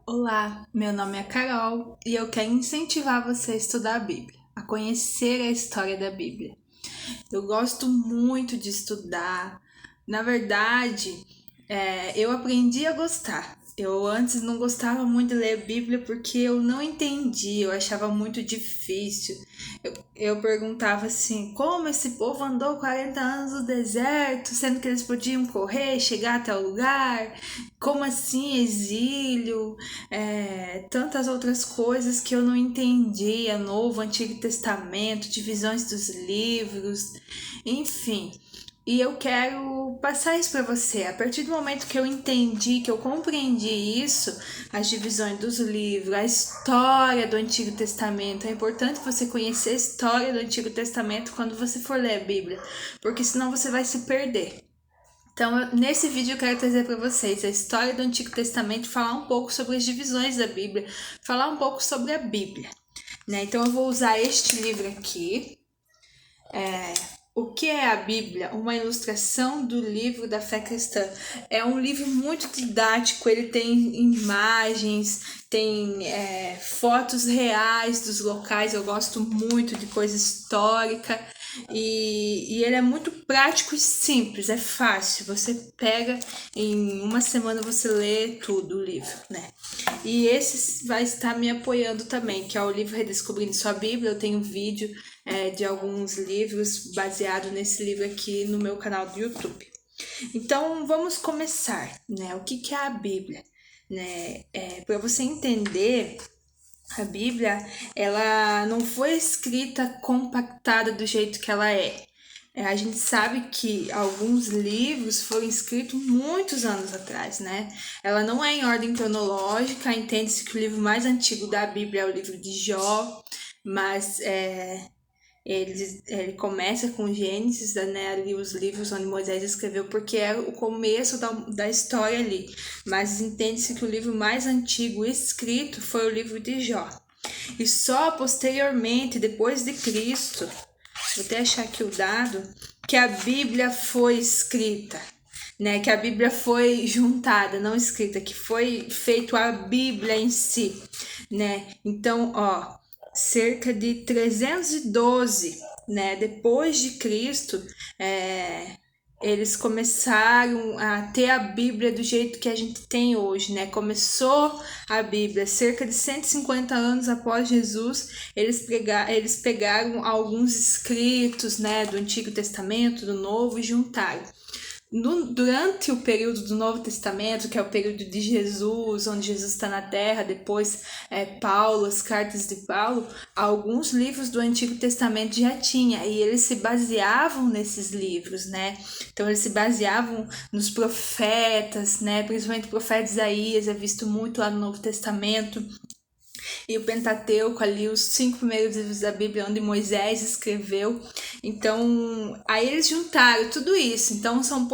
Olá, meu nome é Carol e eu quero incentivar você a estudar a Bíblia, a conhecer a história da Bíblia. Eu gosto muito de estudar. Na verdade, eu aprendi a gostar. Eu antes não gostava muito de ler a Bíblia porque eu não entendia, eu achava muito difícil. Eu perguntava assim: como esse povo andou 40 anos no deserto, sendo que eles podiam correr, chegar até o lugar? Como assim exílio? Tantas outras coisas que eu não entendia, Novo, Antigo Testamento, divisões dos livros, enfim. E eu quero passar isso para você. A partir do momento que eu entendi, que eu compreendi isso, as divisões dos livros, a história do Antigo Testamento, é importante você conhecer a história do Antigo Testamento quando você for ler a Bíblia, porque senão você vai se perder. Então, nesse vídeo eu quero trazer para vocês a história do Antigo Testamento, falar um pouco sobre as divisões da Bíblia, falar um pouco sobre a Bíblia, né? Então eu vou usar este livro aqui, O que é a Bíblia? Uma ilustração do livro da fé cristã. É um livro muito didático, ele tem imagens, tem fotos reais dos locais. Eu gosto muito de coisa histórica e ele é muito prático e simples, é fácil. Você pega, em uma semana você lê tudo o livro, né? E esse vai estar me apoiando também, que é o livro Redescobrindo Sua Bíblia. Eu tenho vídeo de alguns livros baseado nesse livro aqui no meu canal do YouTube. Então vamos começar, né? O que é a Bíblia? Né? Para você entender, a Bíblia, ela não foi escrita compactada do jeito que ela é. A gente sabe que alguns livros foram escritos muitos anos atrás, né? Ela não é em ordem cronológica, entende-se que o livro mais antigo da Bíblia é o livro de Jó, mas ele começa com Gênesis, né, ali os livros onde Moisés escreveu, porque é o começo da história ali. Mas entende-se que o livro mais antigo escrito foi o livro de Jó. E só posteriormente, depois de Cristo, vou até achar aqui o dado, que a Bíblia foi escrita, né? Que a Bíblia foi juntada, não escrita, que foi feito a Bíblia em si, né? Então, ó, cerca de 312, né? Depois de Cristo, eles começaram a ter a Bíblia do jeito que a gente tem hoje, né? Começou a Bíblia cerca de 150 anos após Jesus, eles pegaram alguns escritos, né, do Antigo Testamento, do Novo e juntaram. Durante o período do Novo Testamento, que é o período de Jesus, onde Jesus está na Terra, depois Paulo, as cartas de Paulo, alguns livros do Antigo Testamento já tinha, e eles se baseavam nesses livros, né? Então eles se baseavam nos profetas, né? Principalmente o profeta Isaías é visto muito lá no Novo Testamento. E o Pentateuco ali, os 5 primeiros livros da Bíblia, onde Moisés escreveu. Então, aí eles juntaram tudo isso. Então, são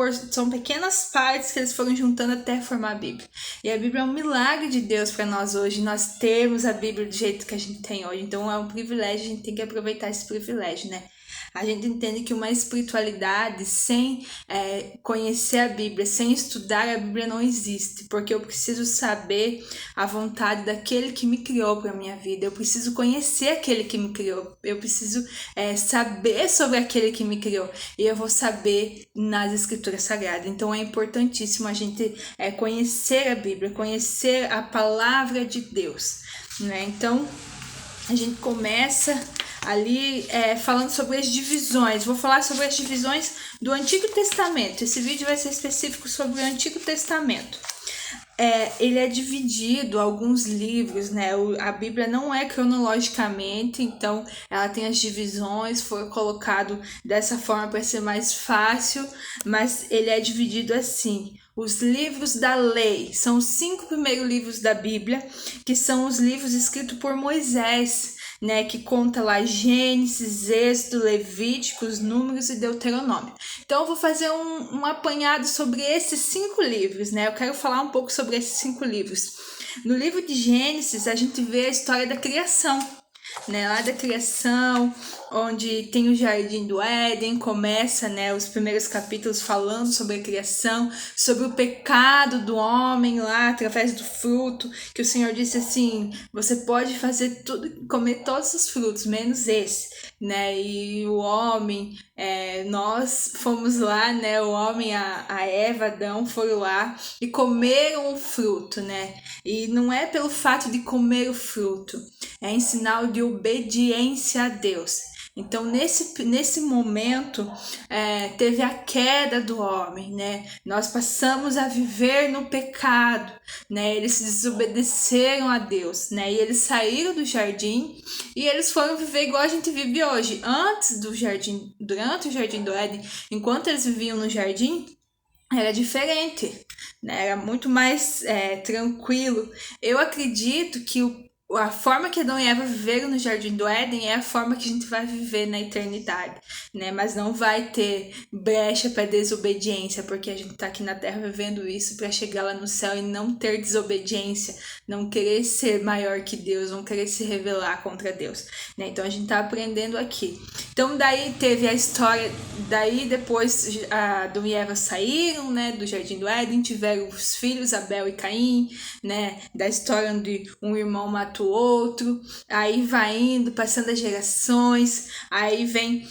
pequenas partes que eles foram juntando até formar a Bíblia. E a Bíblia é um milagre de Deus para nós hoje, nós termos a Bíblia do jeito que a gente tem hoje. Então, é um privilégio, a gente tem que aproveitar esse privilégio, né? A gente entende que uma espiritualidade sem conhecer a Bíblia, sem estudar a Bíblia não existe, porque eu preciso saber a vontade daquele que me criou para minha vida, eu preciso conhecer aquele que me criou, eu preciso saber sobre aquele que me criou, e eu vou saber nas Escrituras Sagradas. Então é importantíssimo a gente conhecer a Bíblia, conhecer a palavra de Deus, né? Então a gente começa ali falando sobre as divisões. Vou falar sobre as divisões do Antigo Testamento. Esse vídeo vai ser específico sobre o Antigo Testamento. Ele é dividido alguns livros, né? A Bíblia não é cronologicamente, então ela tem as divisões, foi colocado dessa forma para ser mais fácil, mas ele é dividido assim. Os livros da lei são os 5 primeiros livros da Bíblia, que são os livros escritos por Moisés, né, que conta lá Gênesis, Êxodo, Levíticos, Números e Deuteronômio. Então eu vou fazer um apanhado sobre esses 5 livros, né? Eu quero falar um pouco sobre esses 5 livros. No livro de Gênesis, a gente vê a história da criação. né, lá da criação, onde tem o Jardim do Éden, começa, né, os primeiros capítulos falando sobre a criação, sobre o pecado do homem lá, através do fruto, que o Senhor disse assim, você pode fazer tudo, comer todos os frutos, menos esse, né, e o homem, nós fomos lá, né, o homem, a Eva, Adão, foram lá e comeram o fruto, né, e não é pelo fato de comer o fruto, é em sinal de obediência a Deus. Então, nesse momento, teve a queda do homem, né? Nós passamos a viver no pecado, né? Eles desobedeceram a Deus, né? E eles saíram do jardim e eles foram viver igual a gente vive hoje. Antes do jardim, durante o jardim do Éden, enquanto eles viviam no jardim, era diferente, né? Era muito mais tranquilo. Eu acredito que a forma que Adão e Eva viveram no Jardim do Éden é a forma que a gente vai viver na eternidade, né? Mas não vai ter brecha para desobediência, porque a gente tá aqui na Terra vivendo isso para chegar lá no céu e não ter desobediência, não querer ser maior que Deus, não querer se rebelar contra Deus, né? Então a gente tá aprendendo aqui. Então daí teve a história, daí depois Adão e Eva saíram, né, do Jardim do Éden, tiveram os filhos Abel e Caim, né, da história onde um irmão matou o outro, aí vai indo, passando as gerações, aí vem,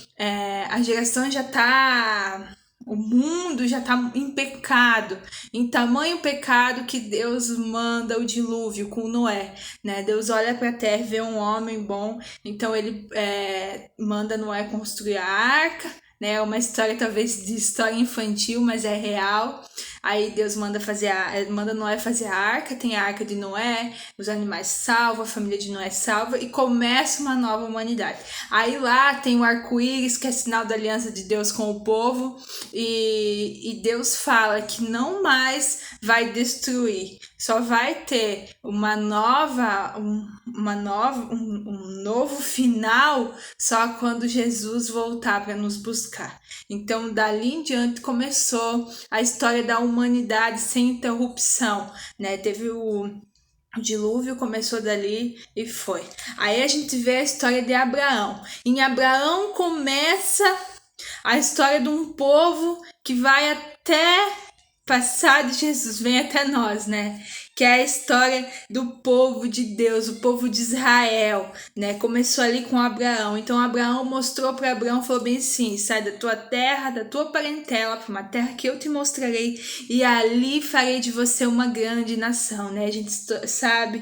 a geração já tá, o mundo já tá em pecado, em tamanho pecado que Deus manda o dilúvio com Noé, né, Deus olha pra terra e vê um homem bom, então ele manda Noé construir a arca, né, uma história talvez de história infantil, mas é real. Aí Deus manda Noé fazer a arca, tem a arca de Noé, os animais salvam, a família de Noé salva e começa uma nova humanidade. Aí lá tem o arco-íris, que é sinal da aliança de Deus com o povo, e Deus fala que não mais vai destruir, só vai ter um novo final só quando Jesus voltar para nos buscar. Então, dali em diante começou a história da humanidade sem interrupção, né? Teve o dilúvio, começou dali e foi. Aí a gente vê a história de Abraão. Em Abraão começa a história de um povo que vai até passar de Jesus, vem até nós, né? Que é a história do povo de Deus, o povo de Israel, né? Começou ali com Abraão. Então Abraão mostrou para Abraão, falou bem assim: sai da tua terra, da tua parentela, para uma terra que eu te mostrarei, e ali farei de você uma grande nação, né? A gente sabe,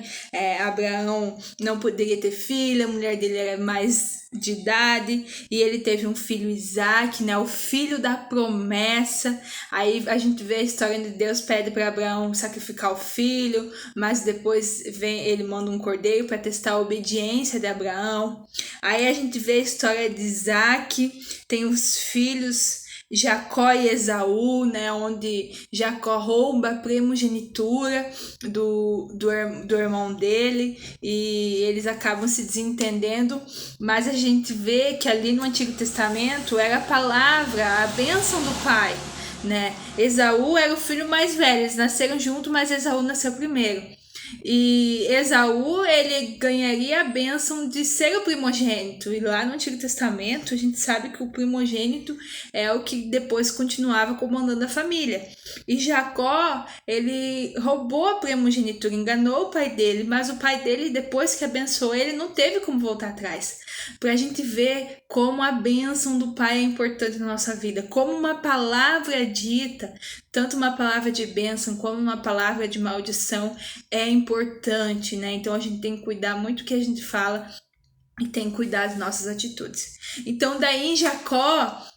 Abraão não poderia ter filho, a mulher dele era mais de idade, e ele teve um filho, Isaac, né? O filho da promessa. Aí a gente vê a história de Deus pede para Abraão sacrificar o filho, mas depois ele manda um cordeiro para testar a obediência de Abraão. Aí a gente vê a história de Isaac, tem os filhos Jacó e Esaú, né, onde Jacó rouba a primogenitura do irmão dele e eles acabam se desentendendo, mas a gente vê que ali no Antigo Testamento era a palavra, a bênção do pai, né? Esaú era o filho mais velho, eles nasceram juntos, mas Esaú nasceu primeiro. E Esaú, ele ganharia a bênção de ser o primogênito. E lá no Antigo Testamento, a gente sabe que o primogênito é o que depois continuava comandando a família. E Jacó, ele roubou a primogenitura, enganou o pai dele, mas o pai dele, depois que abençoou ele, não teve como voltar atrás. Para a gente ver como a bênção do pai é importante na nossa vida, como uma palavra dita, tanto uma palavra de bênção como uma palavra de maldição é importante, né? Então a gente tem que cuidar muito do que a gente fala e tem que cuidar das nossas atitudes. Então daí em Jacó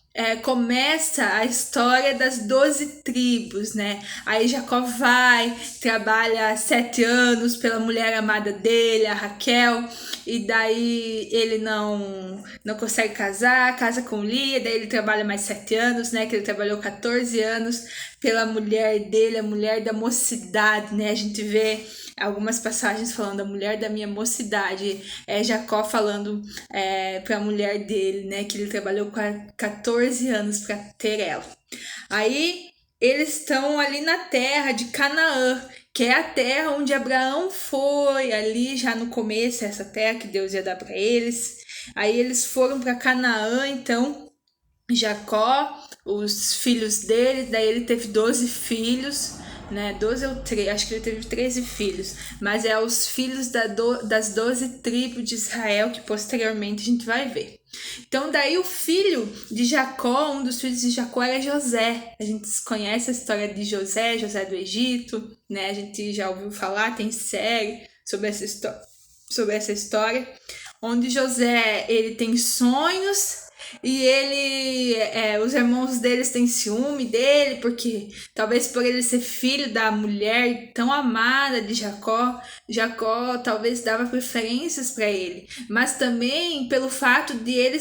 começa a história das 12 tribos, né? Aí Jacó vai, trabalha 7 anos pela mulher amada dele, a Raquel, e daí ele não consegue casar, casa com Lia, daí ele trabalha mais 7 anos, né? Que ele trabalhou 14 anos pela mulher dele, a mulher da mocidade, né? A gente vê algumas passagens falando da mulher da minha mocidade, Jacó falando para a mulher dele, né, que ele trabalhou 14 anos para ter ela. Aí eles estão ali na terra de Canaã, que é a terra onde Abraão foi, ali já no começo, essa terra que Deus ia dar para eles. Aí eles foram para Canaã, então Jacó, os filhos dele, daí ele teve 12 filhos, né? 12 ou 13, acho que ele teve 13 filhos, mas é os filhos das 12 tribos de Israel que posteriormente a gente vai ver. Então daí o filho de Jacó, um dos filhos de Jacó era José. A gente conhece a história de José, José do Egito, né? A gente já ouviu falar, tem série sobre essa história, onde José, ele tem sonhos e os irmãos deles têm ciúme dele, porque talvez por ele ser filho da mulher tão amada de Jacó, Jacó talvez dava preferências para ele, mas também pelo fato de ele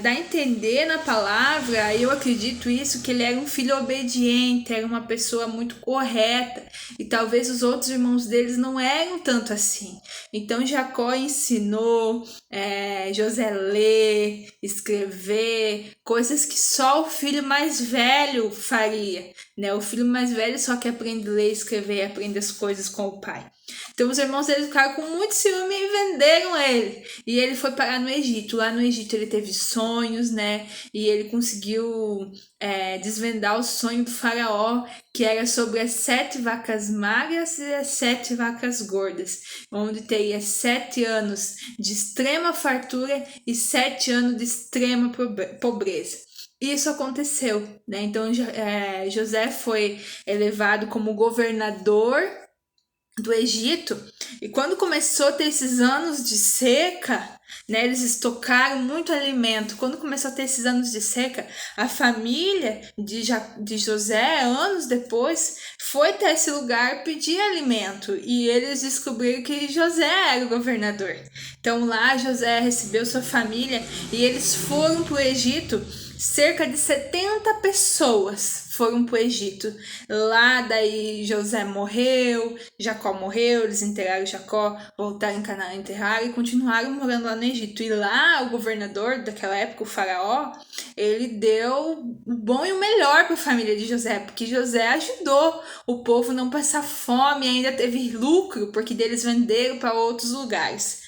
dar a entender na palavra, eu acredito isso, que ele era um filho obediente, era uma pessoa muito correta, e talvez os outros irmãos deles não eram tanto assim. Então Jacó ensinou José ler, escrever, coisas que só o filho mais velho faria, né? O filho mais velho só que aprende a ler, escrever e aprende as coisas com o pai. Então os irmãos dele ficaram com muito ciúme e venderam ele. E ele foi parar no Egito. Lá no Egito ele teve sonhos, né? E ele conseguiu desvendar o sonho do faraó, que era sobre as 7 vacas magras e as 7 vacas gordas, onde teria 7 anos de extrema fartura e 7 anos de extrema pobreza. Isso aconteceu, né? Então José foi elevado como governador do Egito, e quando começou a ter esses anos de seca, né, eles estocaram muito alimento. Quando começou a ter esses anos de seca, a família de José, anos depois, foi até esse lugar pedir alimento, e eles descobriram que José era o governador. Então lá José recebeu sua família e eles foram para o Egito. Cerca de 70 pessoas foram para o Egito. Lá daí José morreu, Jacó morreu, eles enterraram Jacó, voltaram em Canaã, enterraram e continuaram morando lá no Egito. E lá o governador daquela época, o faraó, ele deu o bom e o melhor para a família de José, porque José ajudou o povo não passar fome, ainda teve lucro, porque deles venderam para outros lugares.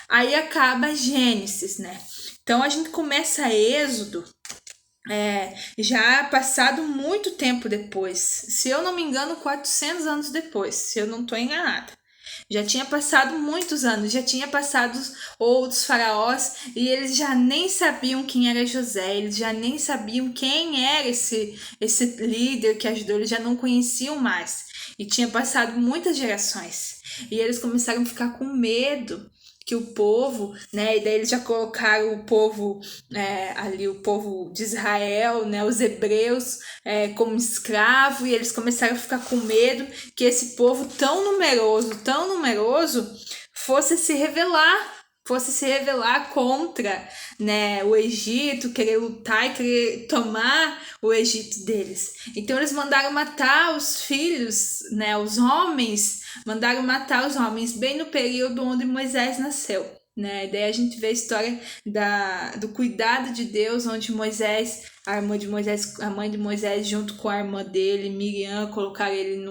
Aí acaba Gênesis, né? Então a gente começa Êxodo, já passado muito tempo depois, se eu não me engano 400 anos depois, se eu não estou enganada. Já tinha passado muitos anos, já tinha passado outros faraós e eles já nem sabiam quem era José, eles já nem sabiam quem era esse líder que ajudou, eles já não conheciam mais. E tinha passado muitas gerações. E eles começaram a ficar com medo que o povo, né, e daí eles já colocaram o povo ali, o povo de Israel, né, os hebreus, como escravo, e eles começaram a ficar com medo que esse povo tão numeroso, fosse se rebelar contra, né, o Egito, querer lutar e querer tomar o Egito deles. Então eles mandaram matar os filhos, né, os homens, mandaram matar os homens bem no período onde Moisés nasceu, né? Daí a gente vê a história do cuidado de Deus, onde a mãe de Moisés junto com a irmã dele, Miriam, colocaram ele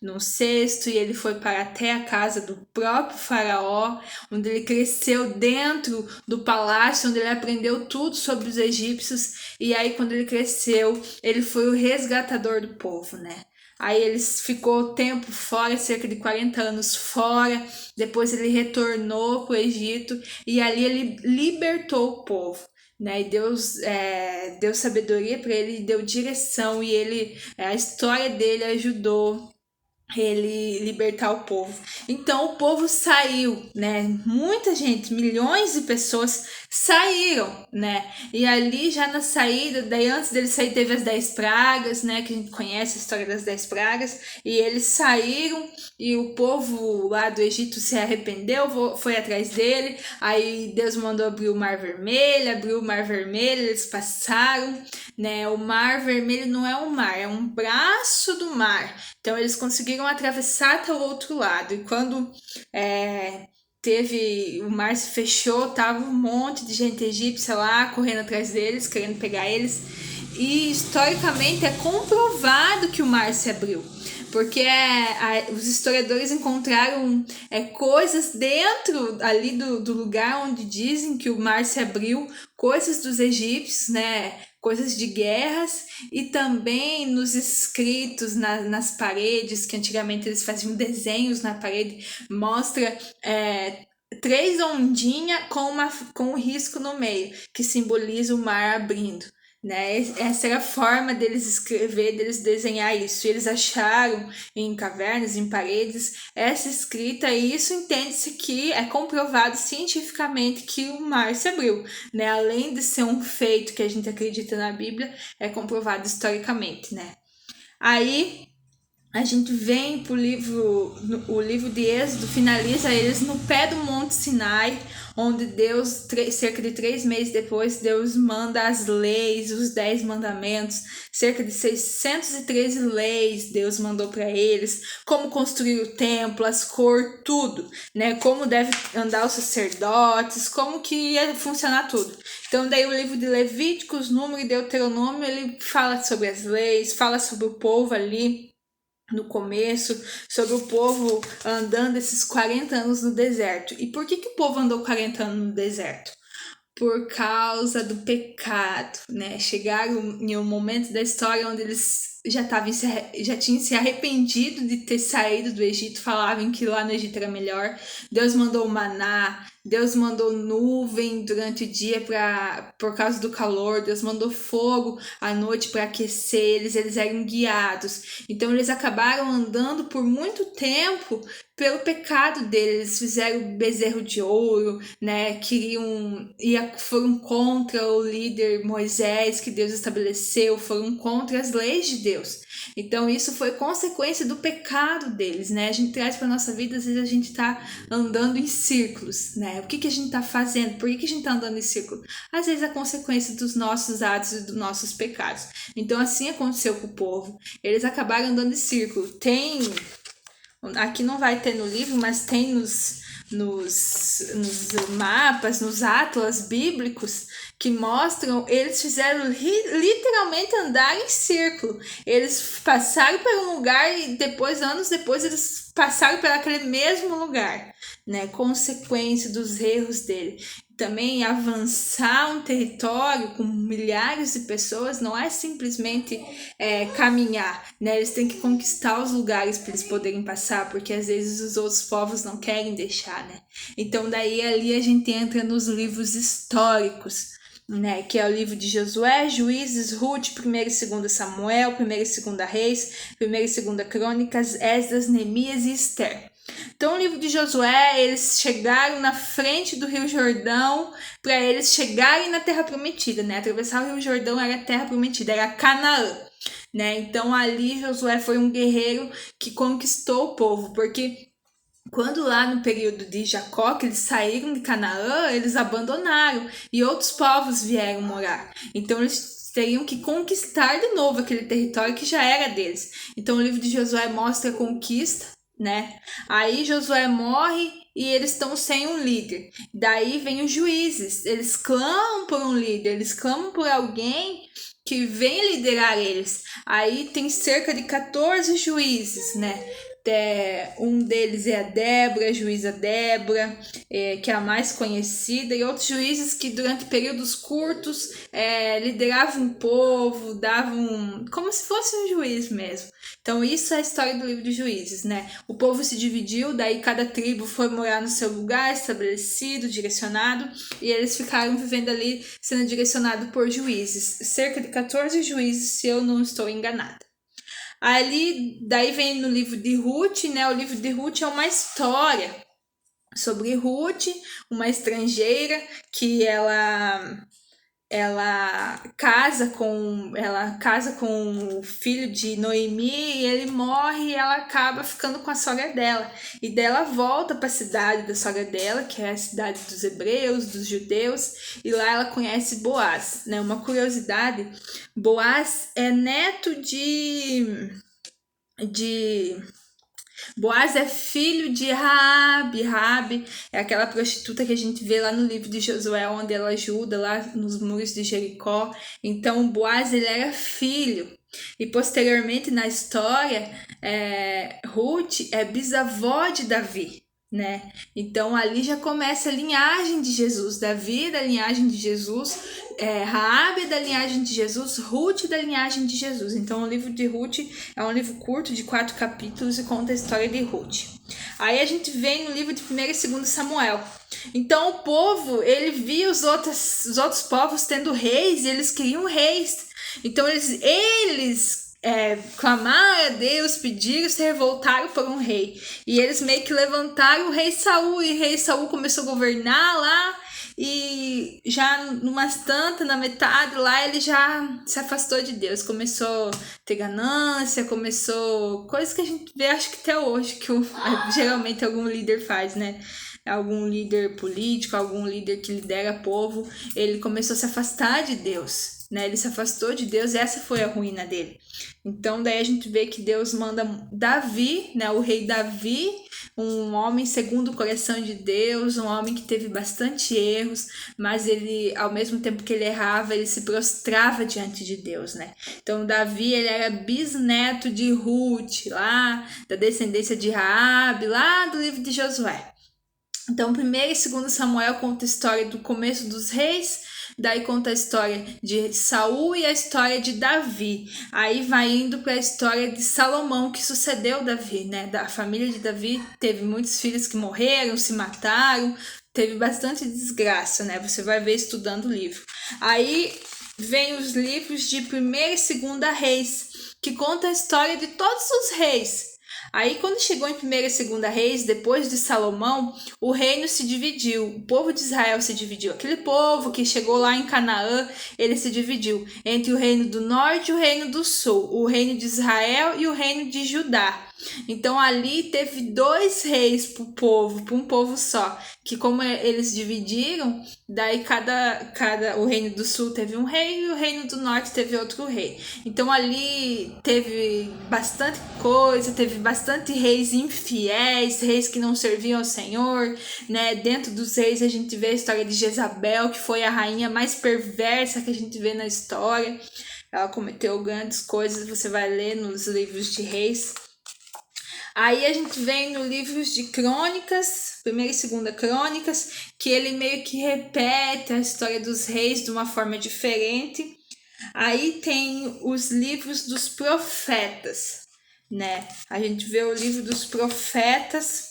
num cesto, e ele foi para até a casa do próprio faraó, onde ele cresceu dentro do palácio, onde ele aprendeu tudo sobre os egípcios, e aí quando ele cresceu, ele foi o resgatador do povo, né? Aí ele ficou tempo fora, cerca de 40 anos fora, depois ele retornou para o Egito, e ali ele libertou o povo, né? E Deus deu sabedoria para ele, deu direção, e a história dele ajudou ele libertar o povo. Então o povo saiu, né? Muita gente, milhões de pessoas saíram, né? E ali já na saída, daí antes dele sair teve as 10 pragas, né? Que a gente conhece a história das 10 pragas. E eles saíram e o povo lá do Egito se arrependeu, foi atrás dele. Aí Deus mandou abrir o Mar Vermelho, eles passaram, né? O Mar Vermelho não é um mar, é um braço do mar. Então eles conseguiram atravessar até o outro lado. E quando o mar se fechou, tava um monte de gente egípcia lá correndo atrás deles, querendo pegar eles. e historicamente é comprovado que o mar se abriu. Porque os historiadores encontraram coisas dentro ali do lugar onde dizem que o mar se abriu, coisas dos egípcios, né? Coisas de guerras, e também nos escritos nas paredes, que antigamente eles faziam desenhos na parede, mostra 3 ondinhas com um risco no meio, que simboliza o mar abrindo. Né? Essa era a forma deles escrever, deles desenhar isso. E eles acharam em cavernas, em paredes, essa escrita, e isso entende-se que é comprovado cientificamente que o mar se abriu. Né? Além de ser um feito que a gente acredita na Bíblia, é comprovado historicamente. Né? Aí a gente vem pro livro, o livro de Êxodo finaliza eles no pé do Monte Sinai, onde Deus, cerca de 3 meses depois, Deus manda as leis, os 10 mandamentos, cerca de 613 leis Deus mandou para eles, como construir o templo, as cores, tudo, né? Como deve andar os sacerdotes, como que ia funcionar tudo. Então daí o livro de Levíticos, Número e Deuteronômio, ele fala sobre as leis, fala sobre o povo ali, no começo, sobre o povo andando esses 40 anos no deserto. E por que o povo andou 40 anos no deserto? Por causa do pecado, né? Chegaram em um momento da história onde eles já tinham se arrependido de ter saído do Egito, falavam que lá no Egito era melhor. Deus mandou o maná, Deus mandou nuvem durante o dia por causa do calor, Deus mandou fogo à noite para aquecer eles eram guiados. Então eles acabaram andando por muito tempo pelo pecado deles. Eles fizeram bezerro de ouro, né? Foram contra o líder Moisés que Deus estabeleceu, foram contra as leis de Deus. Então isso foi consequência do pecado deles, né? A gente traz para nossa vida, às vezes a gente tá andando em círculos, né? O que a gente tá fazendo? Por que a gente tá andando em círculo? Às vezes é consequência dos nossos atos e dos nossos pecados. Então assim aconteceu com o povo. Eles acabaram andando em círculo. Aqui não vai ter no livro, mas tem nos mapas, nos atlas bíblicos, que mostram, eles fizeram literalmente andar em círculo. Eles passaram por um lugar e depois, anos depois, eles passaram por aquele mesmo lugar, né? Consequência dos erros dele. Também avançar um território com milhares de pessoas não é simplesmente caminhar, né? Eles têm que conquistar os lugares para eles poderem passar, porque às vezes os outros povos não querem deixar, né? Então daí ali a gente entra nos livros históricos, né, que é o livro de Josué, Juízes, Ruth, 1º e 2º Samuel, 1º e 2º Reis, 1º e 2º Crônicas, Esdras, Neemias e Esther. Então, o livro de Josué, eles chegaram na frente do Rio Jordão para eles chegarem na Terra Prometida, né? Atravessar o Rio Jordão era a Terra Prometida, era Canaã, né? Então, ali Josué foi um guerreiro que conquistou o povo, porque quando lá no período de Jacó, que eles saíram de Canaã, eles abandonaram e outros povos vieram morar. Então eles teriam que conquistar de novo aquele território que já era deles. Então o livro de Josué mostra a conquista, né? Aí Josué morre e eles estão sem um líder. Daí vem os juízes, eles clamam por um líder, eles clamam por alguém que venha liderar eles. Aí tem cerca de 14 juízes, né? Um deles é a Débora, a juíza Débora, que é a mais conhecida, e outros juízes que durante períodos curtos lideravam o povo, davam como se fosse um juiz mesmo. Então isso é a história do livro de Juízes, né? O povo se dividiu, daí cada tribo foi morar no seu lugar estabelecido, direcionado, e eles ficaram vivendo ali sendo direcionados por juízes, cerca de 14 juízes, se eu não estou enganada. Ali, daí vem no livro de Ruth, né? O livro de Ruth é uma história sobre Ruth, uma estrangeira que ela casa com o filho de Noemi, e ele morre, e ela acaba ficando com a sogra dela. E dela volta para a cidade da sogra dela, que é a cidade dos hebreus, dos judeus, e lá ela conhece Boaz, né? Uma curiosidade, Boaz é neto de Boaz é filho de Raabe. Raabe é aquela prostituta que a gente vê lá no livro de Josué, onde ela ajuda lá nos muros de Jericó. Então, Boaz, ele era filho. E posteriormente na história, Ruth é bisavó de Davi, né? Então ali já começa a linhagem de Jesus. Davi é da linhagem de Jesus, Raabe é da linhagem de Jesus, Ruth é da linhagem de Jesus. Então o livro de Ruth é um livro curto de 4 capítulos e conta a história de Ruth. Aí a gente vem no livro de 1 e 2 Samuel. Então o povo, ele via os outros povos tendo reis e eles queriam reis. Então eles clamaram a Deus, pediram, se revoltaram por um rei. E eles meio que levantaram o rei Saul, e o rei Saul começou a governar lá. E já numas tantas, na metade lá, ele já se afastou de Deus. Começou a ter ganância, começou coisas que a gente vê, acho que até hoje, que geralmente algum líder faz, né? Algum líder político, algum líder que lidera povo, ele começou a se afastar de Deus, né? Ele se afastou de Deus e essa foi a ruína dele. Então daí a gente vê que Deus manda Davi, né? O rei Davi, um homem segundo o coração de Deus, um homem que teve bastante erros, mas ele, ao mesmo tempo que ele errava, ele se prostrava diante de Deus, né? Então Davi, ele era bisneto de Ruth, lá da descendência de Raabe, lá do livro de Josué. Então, 1 e 2 Samuel conta a história do começo dos reis, daí conta a história de Saul e a história de Davi. Aí vai indo para a história de Salomão, que sucedeu Davi, né? Da família de Davi teve muitos filhos que morreram, se mataram, teve bastante desgraça, né? Você vai ver estudando o livro. Aí vem os livros de 1 e 2 Reis, que conta a história de todos os reis. Aí quando chegou em 1 e 2 Reis, depois de Salomão, o reino se dividiu, o povo de Israel se dividiu. Aquele povo que chegou lá em Canaã, ele se dividiu entre o reino do norte e o reino do sul, o reino de Israel e o reino de Judá. Então ali teve 2 reis para um povo só, que como eles dividiram, daí o reino do sul teve um rei e o reino do norte teve outro rei. Então ali teve bastante coisa, teve bastante reis infiéis, reis que não serviam ao Senhor, né? Dentro dos reis a gente vê a história de Jezabel, que foi a rainha mais perversa que a gente vê na história. Ela cometeu grandes coisas, você vai ler nos livros de reis. Aí a gente vem no livros de Crônicas, 1 e 2 Crônicas, que ele meio que repete a história dos reis de uma forma diferente. Aí tem os livros dos profetas, né? A gente vê o livro dos profetas,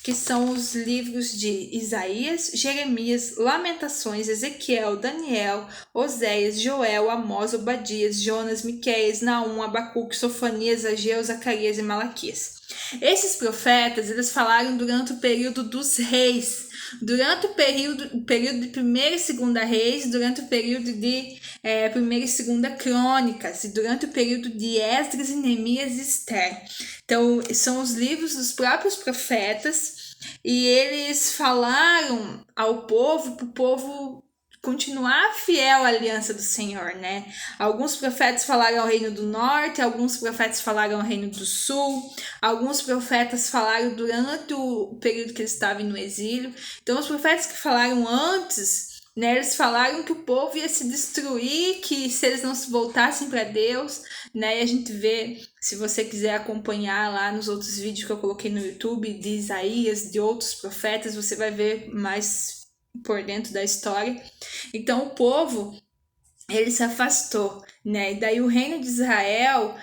que são os livros de Isaías, Jeremias, Lamentações, Ezequiel, Daniel, Oséias, Joel, Amós, Obadias, Jonas, Miqueias, Naum, Abacuque, Sofonias, Ageu, Zacarias e Malaquias. Esses profetas, eles falaram durante o período dos reis, durante o período de 1 e 2 Reis, durante o período de 1 e 2 Crônicas, e durante o período de Esdras, Neemias e Esther. Então, são os livros dos próprios profetas, e eles falaram ao povo, para o povo continuar fiel à aliança do Senhor, né? Alguns profetas falaram ao reino do norte, alguns profetas falaram ao reino do sul, alguns profetas falaram durante o período que eles estavam no exílio. Então, os profetas que falaram antes, né, eles falaram que o povo ia se destruir, que se eles não se voltassem para Deus, né? E a gente vê, se você quiser acompanhar lá nos outros vídeos que eu coloquei no YouTube, de Isaías, de outros profetas, você vai ver mais por dentro da história. Então o povo, ele se afastou, né? E daí o reino de Israel,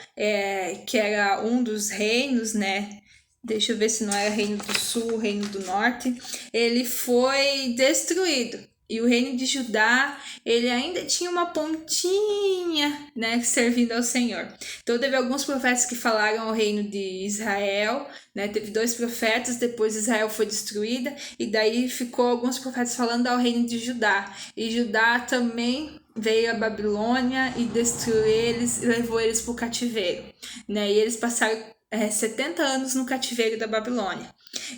que era um dos reinos, né? Deixa eu ver se não era reino do sul, reino do norte, ele foi destruído. E o reino de Judá, ele ainda tinha uma pontinha, né, servindo ao Senhor. Então teve alguns profetas que falaram ao reino de Israel, né? Teve 2 profetas, depois Israel foi destruída, e daí ficou alguns profetas falando ao reino de Judá. E Judá também veio a Babilônia e destruiu eles e levou eles para o cativeiro, né? E eles passaram 70 anos no cativeiro da Babilônia.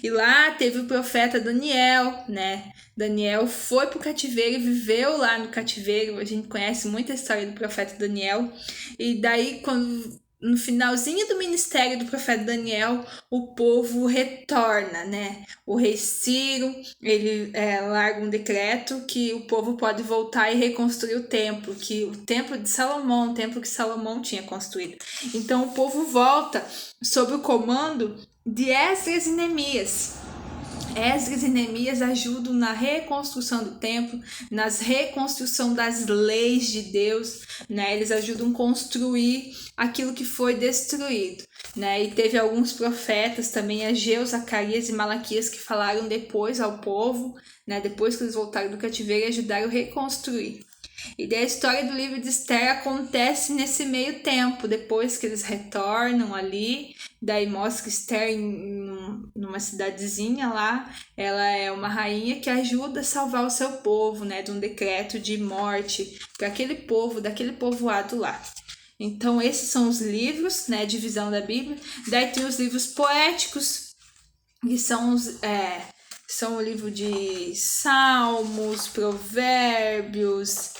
E lá teve o profeta Daniel, né? Daniel foi pro cativeiro e viveu lá no cativeiro. A gente conhece muita história do profeta Daniel. E daí, quando no finalzinho do ministério do profeta Daniel, o povo retorna, né? O rei Ciro, ele larga um decreto que o povo pode voltar e reconstruir o templo, que o templo de Salomão, o templo que Salomão tinha construído. Então o povo volta sob o comando de Esdras e Neemias. Esdras e Neemias ajudam na reconstrução do templo, na reconstrução das leis de Deus, né? Eles ajudam a construir aquilo que foi destruído, né? E teve alguns profetas também, Ageu, Zacarias e Malaquias, que falaram depois ao povo, né? Depois que eles voltaram do cativeiro, e ajudaram a reconstruir. E daí a história do livro de Esther acontece nesse meio tempo, depois que eles retornam ali, daí mostra que Esther numa cidadezinha lá, ela é uma rainha que ajuda a salvar o seu povo, né, de um decreto de morte para aquele povo, daquele povoado lá. Então esses são os livros, né, divisão da Bíblia. Daí tem os livros poéticos, que são o livro de Salmos, Provérbios,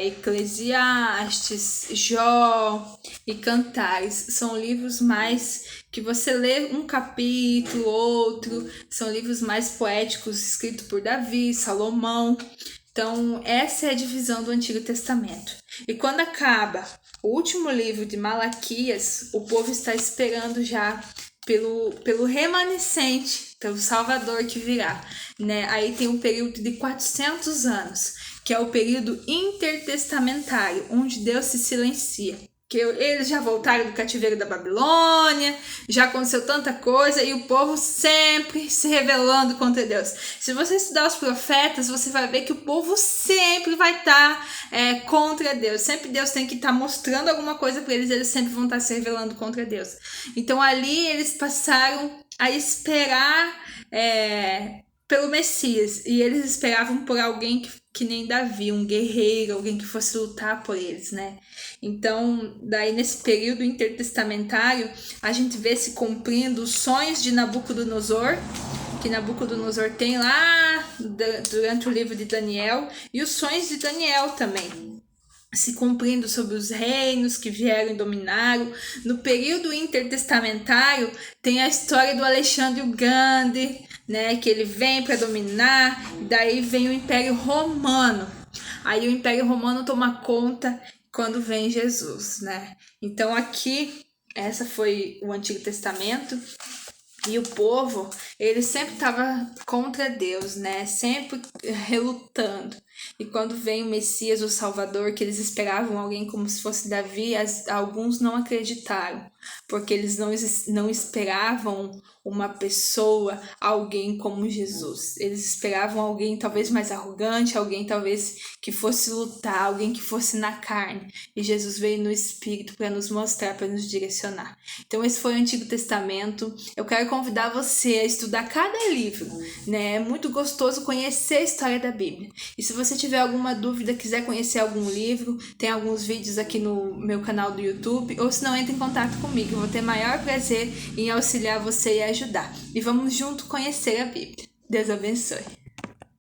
Eclesiastes, Jó e Cantares. São livros mais que você lê um capítulo, outro. São livros mais poéticos, escritos por Davi, Salomão. Então, essa é a divisão do Antigo Testamento. E quando acaba o último livro de Malaquias, o povo está esperando já pelo remanescente, pelo Salvador que virá, né? Aí tem um período de 400 anos, que é o período intertestamentário, onde Deus se silencia. Que eles já voltaram do cativeiro da Babilônia, já aconteceu tanta coisa, e o povo sempre se rebelando contra Deus. Se você estudar os profetas, você vai ver que o povo sempre vai estar contra Deus. Sempre Deus tem que estar mostrando alguma coisa para eles sempre vão estar se rebelando contra Deus. Então ali eles passaram a esperar pelo Messias, e eles esperavam por alguém que nem Davi, um guerreiro, alguém que fosse lutar por eles, né? Então, daí nesse período intertestamentário, a gente vê se cumprindo os sonhos de Nabucodonosor, que Nabucodonosor tem lá durante o livro de Daniel, e os sonhos de Daniel também, se cumprindo sobre os reinos que vieram e dominaram. No período intertestamentário, tem a história do Alexandre o Grande, né, que ele vem para dominar, daí vem o Império Romano. Aí o Império Romano toma conta quando vem Jesus, né? Então aqui, essa foi o Antigo Testamento. E o povo, ele sempre estava contra Deus, né? Sempre relutando. E quando vem o Messias, o Salvador, que eles esperavam alguém como se fosse Davi, alguns não acreditaram, porque eles não esperavam uma pessoa, alguém como Jesus. Eles esperavam alguém talvez mais arrogante, alguém talvez que fosse lutar, alguém que fosse na carne. E Jesus veio no Espírito para nos mostrar, para nos direcionar. Então esse foi o Antigo Testamento. Eu quero convidar você a estudar cada livro, né? É muito gostoso conhecer a história da Bíblia. E se você tiver alguma dúvida, quiser conhecer algum livro, tem alguns vídeos aqui no meu canal do YouTube, ou se não, entre em contato comigo. Eu vou ter maior prazer em auxiliar você e ajudar. E vamos junto conhecer a Bíblia. Deus abençoe.